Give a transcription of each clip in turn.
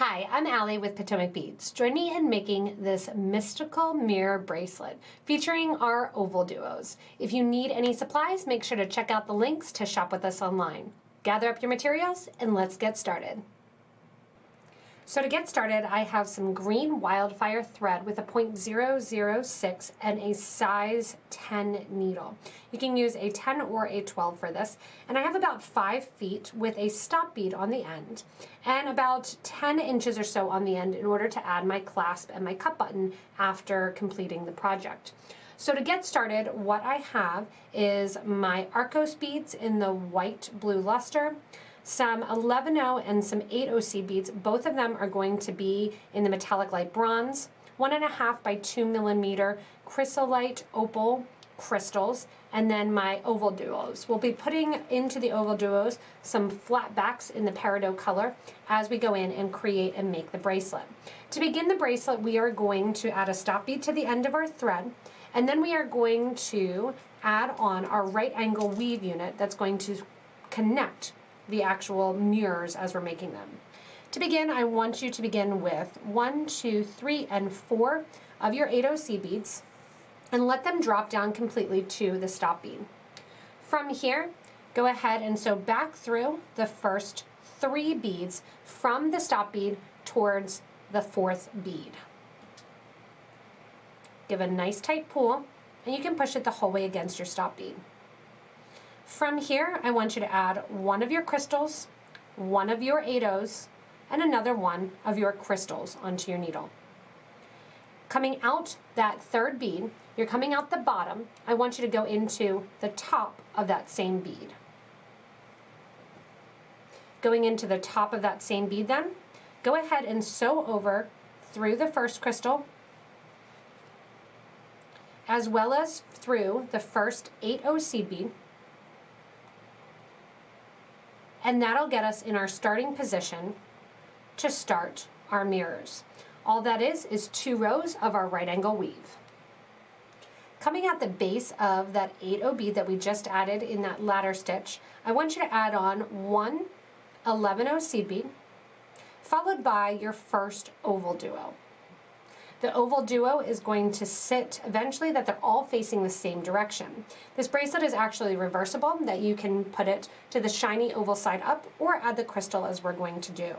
Hi, I'm Allie with PotomacBeads. Join me in making this mystical mirror bracelet featuring our Oval Duos. If you need any supplies, make sure to check out the links to shop with us online. Gather up your materials and let's get started. So to get started, I have some green wildfire thread with a 0.006 and a size 10 needle. You can use a 10 or a 12 for this. And I have about 5 feet with a stop bead on the end and about 10 inches or so on the end in order to add my clasp and my cup button after completing the project. So to get started, what I have is my Arcos beads in the white blue luster, some 11.0 and some 8.0 beads. Both of them are going to be in the metallic light bronze, 1.5 by 2 millimeter Chrysolite opal crystals, and then my Oval Duos. We'll be putting into the Oval Duos some flat backs in the Peridot color as we go in and create and make the bracelet. To begin the bracelet, we are going to add a stop bead to the end of our thread, and then we are going to add on our right angle weave unit that's going to connect the actual mirrors as we're making them. To begin, I want you to begin with 1, 2, 3, and 4 of your 8.0 beads and let them drop down completely to the stop bead. From here, go ahead and sew back through the first 3 beads from the stop bead towards the 4th bead. Give a nice tight pull, and you can push it the whole way against your stop bead. From here, I want you to add 1 of your crystals, 1 of your 8.0s, and another 1 of your crystals onto your needle. Coming out that 3rd bead, you're coming out the bottom. I want you to go into the top of that same bead. Going into the top of that same bead then, go ahead and sew over through the first crystal, as well as through the first 8.0 bead, and that'll get us in our starting position to start our mirrors. All that is 2 rows of our right angle weave. Coming at the base of that 8.0 bead that we just added in that ladder stitch, I want you to add on 1 11.0 bead, followed by your first Oval Duo. The Oval Duo is going to sit eventually that they're all facing the same direction. This bracelet is actually reversible, that you can put it to the shiny oval side up or add the crystal as we're going to do.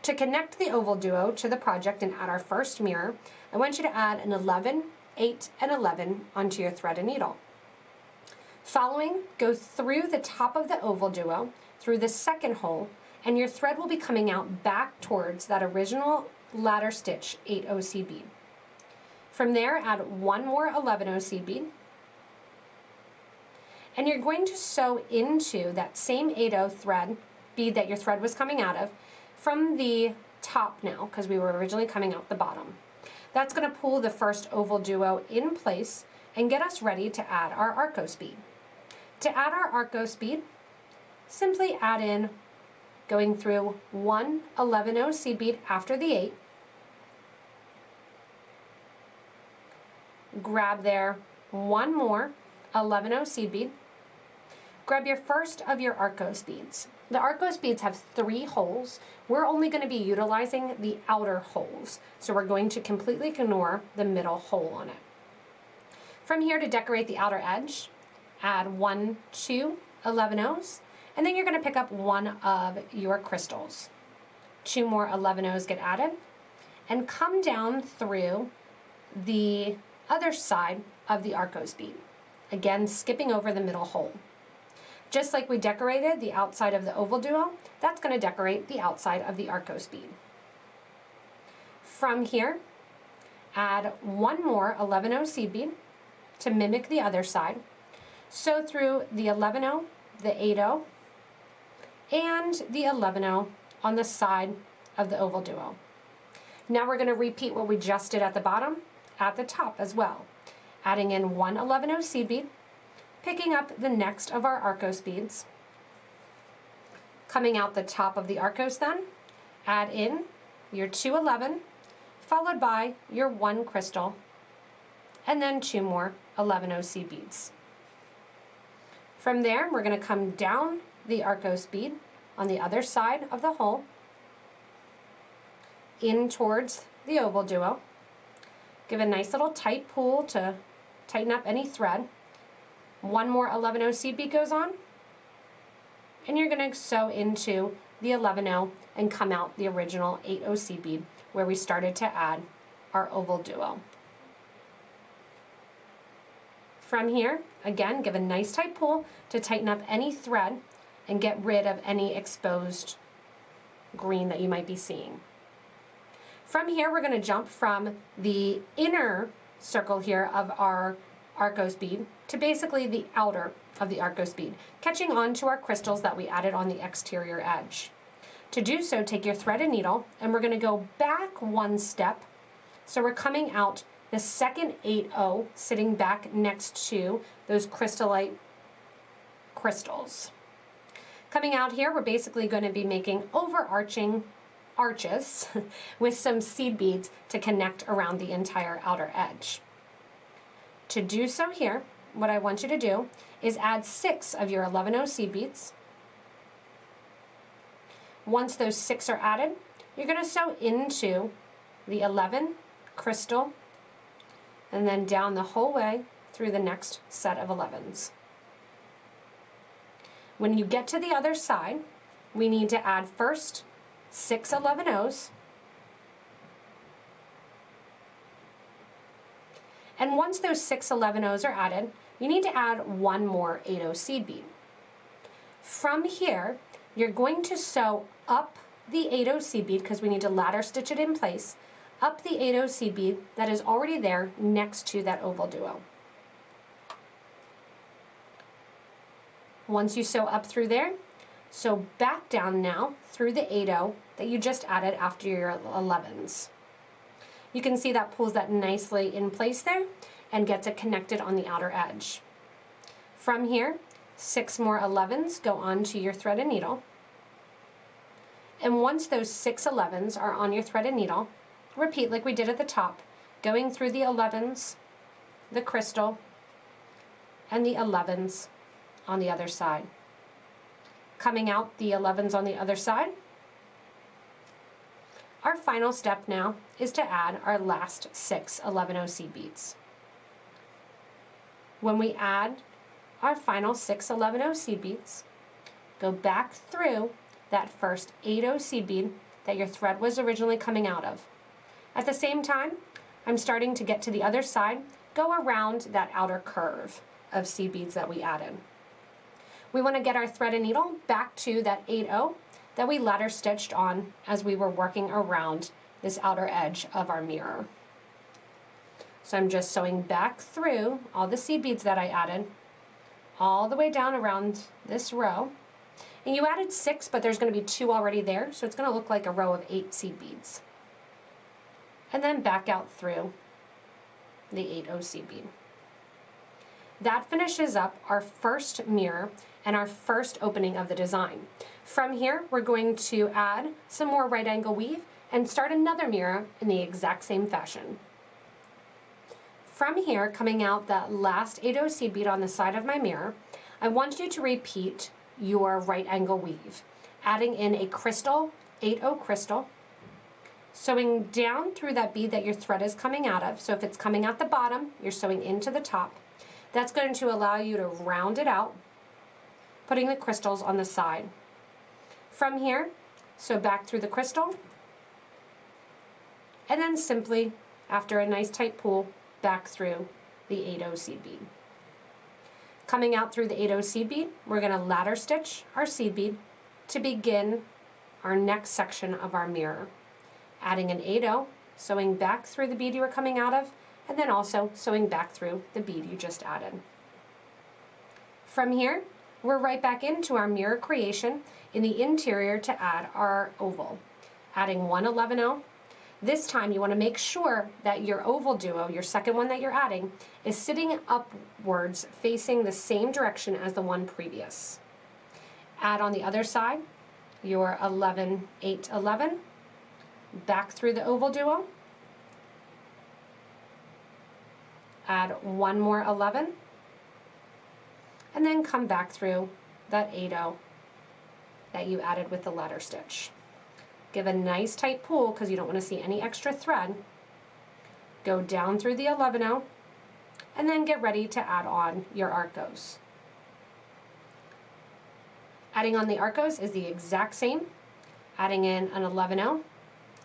To connect the Oval Duo to the project and add our first mirror, I want you to add an 11, 8, and 11 onto your thread and needle. Following, go through the top of the Oval Duo, through the second hole, and your thread will be coming out back towards that original ladder stitch 8.0 bead. From there, add 1 more 11.0 bead, and you're going to sew into that same 8.0 thread bead that your thread was coming out of from the top now, because we were originally coming out the bottom. That's going to pull the first Oval Duo in place and get us ready to add our Arcos bead. To add our Arcos bead, simply add in, going through 1 11.0 bead after the 8, grab there 1 more 11.0 bead, grab your first of your Arcos beads. The Arcos beads have 3 holes. We're only going to be utilizing the outer holes, so we're going to completely ignore the middle hole on it. From here, to decorate the outer edge, add 1, 2 11.0s, and then you're going to pick up 1 of your crystals. 2 more 11.0s get added, and come down through the other side of the Arcos bead, again skipping over the middle hole. Just like we decorated the outside of the Oval Duo, that's going to decorate the outside of the Arcos bead. From here, add 1 more 11.0 bead to mimic the other side. Sew through the 11.0, the 8.0, and the 11.0 on the side of the Oval Duo. Now we're going to repeat what we just did at the bottom, at the top as well. Adding in 1 11.0 bead, picking up the next of our Arcos beads. Coming out the top of the Arcos then, add in your 2 11, followed by your 1 crystal, and then 2 more 11.0 beads. From there, we're going to come down the Arcos bead on the other side of the hole, in towards the oval duo. Give a nice little tight pull to tighten up any thread. One more 11-0 seed bead goes on, and you're going to sew into the 11-0 and come out the original 8-0 seed bead where we started to add our oval duo. From here, again, give a nice tight pull to tighten up any thread and get rid of any exposed green that you might be seeing. From here, we're going to jump from the inner circle here of our Arcos bead to basically the outer of the Arcos bead, catching on to our crystals that we added on the exterior edge. To do so, take your thread and needle, and we're going to go back one step. So we're coming out the second 8-0, sitting back next to those Chrysolite crystals. Coming out here, we're basically going to be making overarching arches with some seed beads to connect around the entire outer edge. To do so here, what I want you to do is add 6 of your 11-0 seed beads. Once those 6 are added, you're going to sew into the 11 crystal and then down the whole way through the next set of 11s. When you get to the other side, we need to add first 6 11-0s, and once those 6 11-0s are added, you need to add one more 8-0 seed bead. From here, you're going to sew up the 8-0 seed bead, because we need to ladder stitch it in place, up the 8-0 seed bead that is already there next to that oval duo. Once you sew up through there, sew back down now through the 8-0 that you just added after your 11s. You can see that pulls that nicely in place there and gets it connected on the outer edge. From here, 6 more 11s go onto your thread and needle. And once those 6 11s are on your thread and needle, repeat like we did at the top, going through the 11s, the crystal, and the 11s on the other side. Coming out the 11s on the other side. Our final step now is to add our last 6 11-0 seed beads. When we add our final 6 11-0 seed beads, go back through that first 8-0 seed bead that your thread was originally coming out of. At the same time, I'm starting to get to the other side, go around that outer curve of seed beads that we added. We want to get our thread and needle back to that 8-0 that we ladder stitched on as we were working around this outer edge of our mirror. So I'm just sewing back through all the seed beads that I added, all the way down around this row. And you added 6, but there's going to be 2 already there, so it's going to look like a row of 8 seed beads. And then back out through the 8-0 seed bead. That finishes up our first mirror and our first opening of the design. From here, we're going to add some more right angle weave and start another mirror in the exact same fashion. From here, coming out that last 8-0 seed bead on the side of my mirror, I want you to repeat your right angle weave, adding in a crystal, 8-0 crystal, sewing down through that bead that your thread is coming out of. So if it's coming out the bottom, you're sewing into the top. That's going to allow you to round it out, putting the crystals on the side. From here, sew back through the crystal, and then simply, after a nice tight pull, back through the 8-0 seed bead. Coming out through the 8-0 seed bead, we're going to ladder stitch our seed bead to begin our next section of our mirror. Adding an 8-0, sewing back through the bead you were coming out of, and then also sewing back through the bead you just added. From here, we're right back into our mirror creation in the interior to add our oval. Adding one 11-0. This time you want to make sure that your oval duo, your second one that you're adding, is sitting upwards facing the same direction as the one previous. Add on the other side your 11, 8, 11, back through the oval duo. Add one more 11, and then come back through that 8-0 that you added with the ladder stitch. Give a nice tight pull because you don't want to see any extra thread. Go down through the 11-0 and then get ready to add on your Arcos. Adding on the Arcos is the exact same. Adding in an 11-0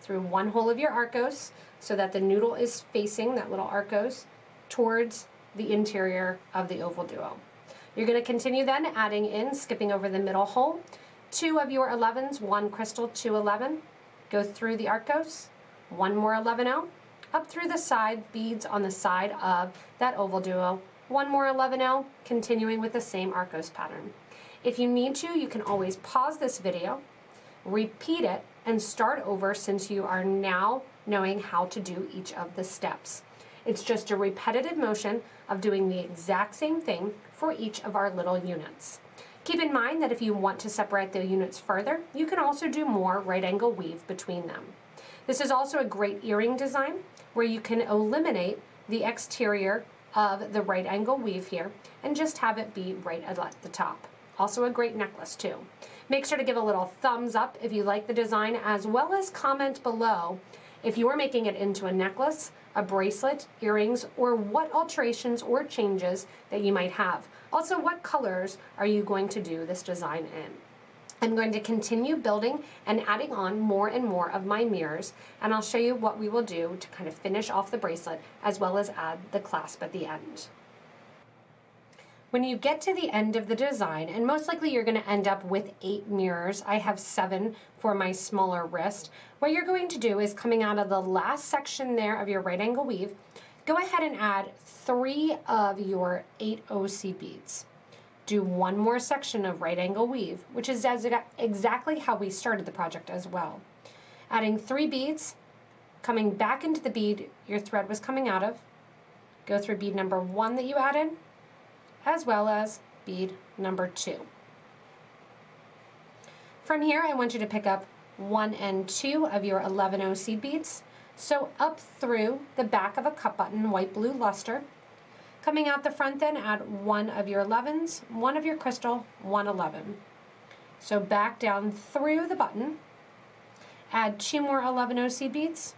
through one hole of your Arcos so that the noodle is facing that little Arcos towards the interior of the Oval Duo. You're going to continue then adding in, skipping over the middle hole, 2 of your 11s, 1 crystal, 2 11, go through the Arcos, 1 more 11-0, up through the side beads on the side of that Oval Duo, 1 more 11-0, continuing with the same Arcos pattern. If you need to, you can always pause this video, repeat it, and start over since you are now knowing how to do each of the steps. It's just a repetitive motion of doing the exact same thing for each of our little units. Keep in mind that if you want to separate the units further, you can also do more right angle weave between them. This is also a great earring design where you can eliminate the exterior of the right angle weave here and just have it be right at the top. Also a great necklace too. Make sure to give a little thumbs up if you like the design, as well as comment below if you are making it into a necklace, a bracelet, earrings, or what alterations or changes that you might have. Also, what colors are you going to do this design in? I'm going to continue building and adding on more and more of my mirrors, and I'll show you what we will do to kind of finish off the bracelet, as well as add the clasp at the end. When you get to the end of the design, and most likely you're going to end up with 8 mirrors, I have 7 for my smaller wrist, what you're going to do is, coming out of the last section there of your right angle weave, go ahead and add 3 of your 8 OC beads. Do 1 more section of right angle weave, which is exactly how we started the project as well. Adding 3 beads, coming back into the bead your thread was coming out of, go through bead number 1 that you added, as well as bead number 2. From here, I want you to pick up 1 and 2 of your 11 OC beads, sew up through the back of a cup button, white blue luster. Coming out the front then, add 1 of your 11s, 1 of your crystal, 1 11. So back down through the button, add 2 more 11 OC beads,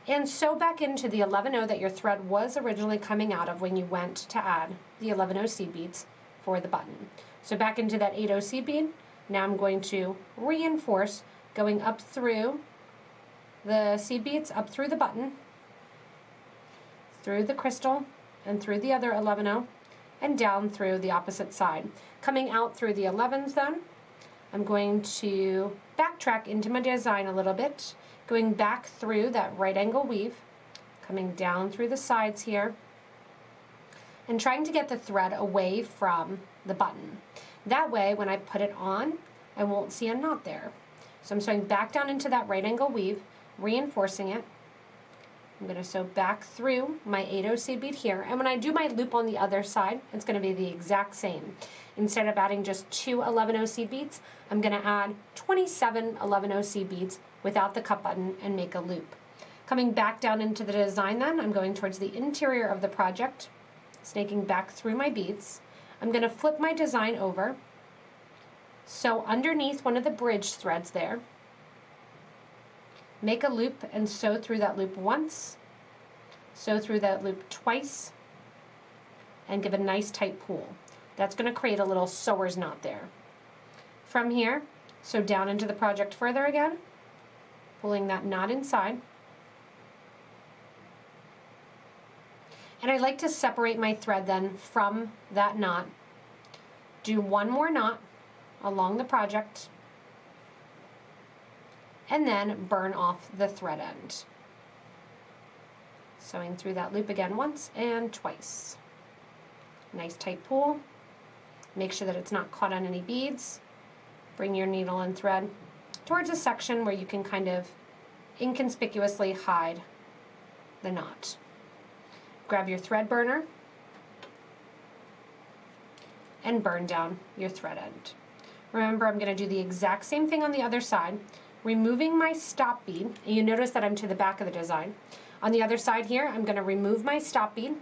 and sew back into the 11-0 that your thread was originally coming out of when you went to add the 11 OC beads for the button. So back into that 8 OC bead. Now I'm going to reinforce, going up through the seed beads, up through the button, through the crystal, and through the other 11-0, and down through the opposite side. Coming out through the 11s then, I'm going to backtrack into my design a little bit, going back through that right angle weave, coming down through the sides here, and trying to get the thread away from the button. That way, when I put it on, I won't see a knot there. So I'm sewing back down into that right angle weave, reinforcing it. I'm going to sew back through my 8 OC bead here, and when I do my loop on the other side, it's going to be the exact same. Instead of adding just 2 11 OC beads, I'm going to add 27 11 OC beads without the cup button and make a loop. Coming back down into the design then, I'm going towards the interior of the project, snaking back through my beads. I'm going to flip my design over, sew underneath one of the bridge threads there, make a loop and sew through that loop once, sew through that loop twice, and give a nice tight pull. That's going to create a little sewer's knot there. From here, sew down into the project further again, pulling that knot inside. And I like to separate my thread then from that knot. Do 1 more knot along the project, and then burn off the thread end. Sewing through that loop again once and twice. Nice tight pull. Make sure that it's not caught on any beads. Bring your needle and thread towards a section where you can kind of inconspicuously hide the knot. Grab your thread burner and burn down your thread end. Remember, I'm going to do the exact same thing on the other side, removing my stop bead. And you notice that I'm to the back of the design. On the other side here, I'm going to remove my stop bead,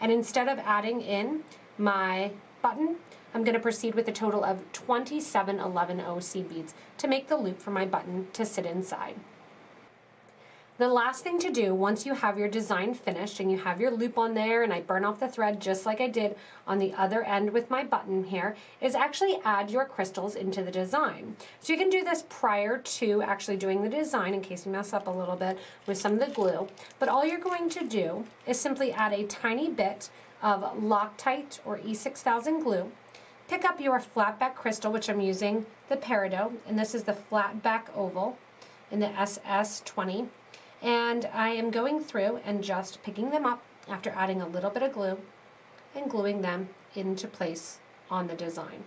and instead of adding in my button, I'm going to proceed with a total of 27 11-0 seed beads to make the loop for my button to sit inside. The last thing to do once you have your design finished and you have your loop on there, and I burn off the thread just like I did on the other end with my button here, is actually add your crystals into the design. So you can do this prior to actually doing the design in case you mess up a little bit with some of the glue. But all you're going to do is simply add a tiny bit of Loctite or E6000 glue. Pick up your flat back crystal, which I'm using the Peridot, and this is the flat back oval in the SS20. And I am going through and just picking them up after adding a little bit of glue and gluing them into place on the design.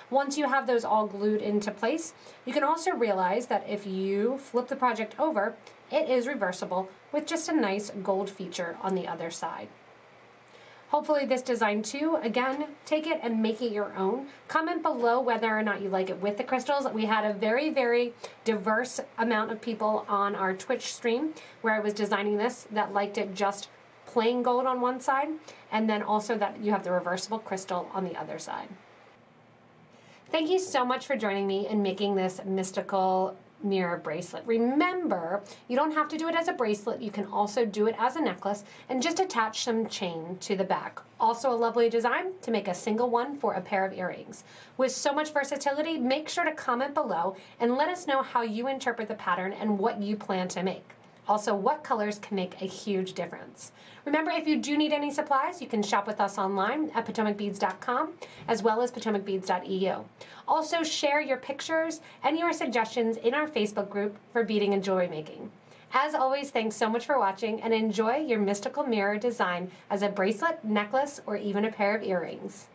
Once you have those all glued into place, you can also realize that if you flip the project over, it is reversible with just a nice gold feature on the other side. Hopefully this design too, again, take it and make it your own. Comment below whether or not you like it with the crystals. We had a very, very diverse amount of people on our Twitch stream where I was designing this that liked it just plain gold on one side, and then also that you have the reversible crystal on the other side. Thank you so much for joining me in making this mystical mirror bracelet. Remember, you don't have to do it as a bracelet. You can also do it as a necklace and just attach some chain to the back. Also a lovely design to make a single one for a pair of earrings. With so much versatility, make sure to comment below and let us know how you interpret the pattern and what you plan to make. Also, what colors can make a huge difference. Remember, if you do need any supplies, you can shop with us online at PotomacBeads.com as well as PotomacBeads.eu. Also, share your pictures and your suggestions in our Facebook group for beading and jewelry making. As always, thanks so much for watching and enjoy your mystical mirror design as a bracelet, necklace, or even a pair of earrings.